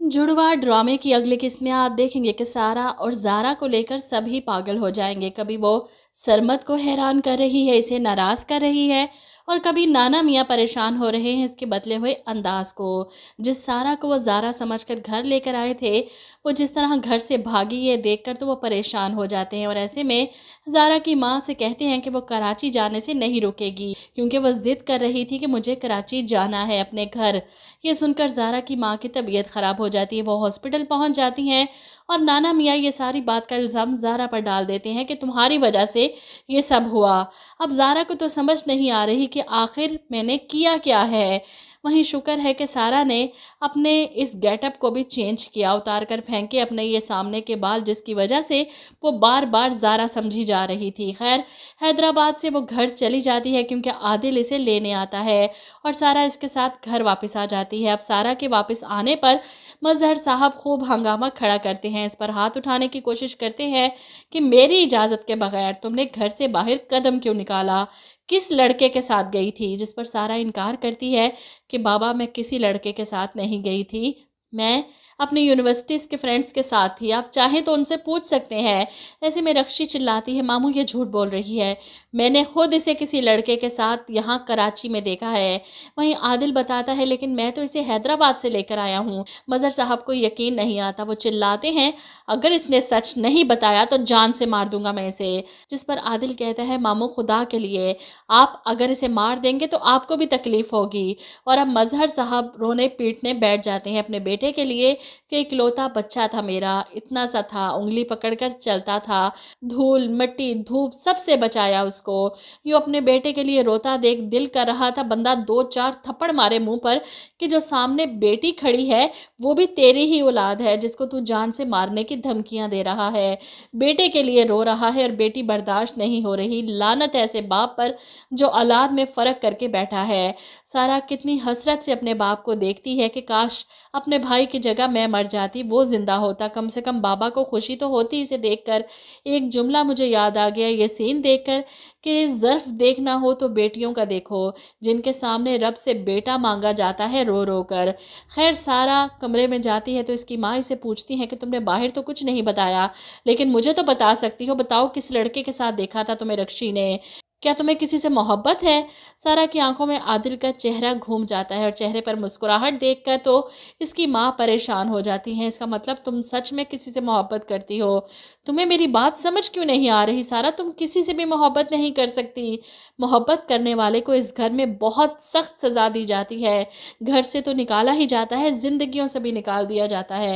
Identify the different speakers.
Speaker 1: जुड़वा ड्रामे की अगली किस्त में आप देखेंगे कि सारा और ज़ारा को लेकर सभी पागल हो जाएंगे। कभी वो सरमद को हैरान कर रही है, इसे नाराज़ कर रही है, और कभी नाना मियाँ परेशान हो रहे हैं इसके बदले हुए अंदाज को। जिस सारा को वो ज़ारा समझकर घर लेकर आए थे, वो जिस तरह घर से भागी ये देखकर तो वो परेशान हो जाते हैं, और ऐसे में ज़ारा की माँ से कहते हैं कि वो कराची जाने से नहीं रुकेगी, क्योंकि वो ज़िद कर रही थी कि मुझे कराची जाना है अपने घर। ये सुनकर ज़ारा की माँ की तबीयत ख़राब हो जाती है, वो हॉस्पिटल पहुँच जाती हैं, और नाना मियाँ ये सारी बात का इल्ज़ाम ज़ारा पर डाल देते हैं कि तुम्हारी वजह से ये सब हुआ। अब ज़ारा को तो समझ नहीं आ रही कि आखिर मैंने किया क्या है। वहीं शुक्र है कि सारा ने अपने इस गेटअप को भी चेंज किया, उतार कर फेंके अपने ये सामने के बाल, जिसकी वजह से वो बार बार ज़ारा समझी जा रही थी। खैर, हैदराबाद से वो घर चली जाती है क्योंकि आदिल इसे लेने आता है, और सारा इसके साथ घर वापस आ जाती है। अब सारा के वापस आने पर मजहर साहब खूब हंगामा खड़ा करते हैं, इस पर हाथ उठाने की कोशिश करते हैं कि मेरी इजाज़त के बगैर तुमने घर से बाहर कदम क्यों निकाला, किस लड़के के साथ गई थी। जिस पर सारा इनकार करती है कि बाबा मैं किसी लड़के के साथ नहीं गई थी, मैं अपने यूनिवर्सिटीज़ के फ्रेंड्स के साथ थी, आप चाहें तो उनसे पूछ सकते हैं। ऐसे में रक्षी चिल्लाती है मामू ये झूठ बोल रही है, मैंने खुद इसे किसी लड़के के साथ यहाँ कराची में देखा है। वहीं आदिल बताता है लेकिन मैं तो इसे हैदराबाद से लेकर आया हूँ। मज़हर साहब को यकीन नहीं आता, वो चिल्लाते हैं अगर इसने सच नहीं बताया तो जान से मार दूंगा मैं इसे। जिस पर आदिल कहता है मामू खुदा के लिए आप अगर इसे मार देंगे तो आपको भी तकलीफ़ होगी। और अब मज़हर साहब रोने पीटने बैठ जाते हैं अपने बेटे के लिए कि इकलौता बच्चा था मेरा, इतना सा था, उंगली पकड़कर चलता था, धूल मिट्टी धूप सबसे बचाया उसको। यूँ अपने बेटे के लिए रोता देख दिल कर रहा था बंदा दो चार थप्पड़ मारे मुंह पर कि जो सामने बेटी खड़ी है वो भी तेरी ही औलाद है जिसको तू जान से मारने की धमकियां दे रहा है। बेटे के लिए रो रहा है और बेटी बर्दाश्त नहीं हो रही। लानत ऐसे बाप पर जो औलाद में फ़र्क करके बैठा है। सारा कितनी हसरत से अपने बाप को देखती है कि काश अपने भाई की जगह मैं मर जाती, वो ज़िंदा होता, कम से कम बाबा को खुशी तो होती इसे देखकर। एक जुमला मुझे याद आ गया ये सीन देखकर कि ज़र्फ़ देखना हो तो बेटियों का देखो, जिनके सामने रब से बेटा मांगा जाता है रो रो कर। खैर सारा कमरे में जाती है तो इसकी माँ इसे पूछती है कि तुमने बाहर तो कुछ नहीं बताया, लेकिन मुझे तो बता सकती हो, बताओ किस लड़के के साथ देखा था तुम्हें रक्षी ने, क्या तुम्हें किसी से मोहब्बत है। सारा की आंखों में आदिल का चेहरा घूम जाता है और चेहरे पर मुस्कुराहट देखकर तो इसकी माँ परेशान हो जाती है। इसका मतलब तुम सच में किसी से मोहब्बत करती हो, तुम्हें मेरी बात समझ क्यों नहीं आ रही सारा, तुम किसी से भी मोहब्बत नहीं कर सकती। मोहब्बत करने वाले को इस घर में बहुत सख्त सज़ा दी जाती है, घर से तो निकाला ही जाता है, जिंदगियों से भी निकाल दिया जाता है।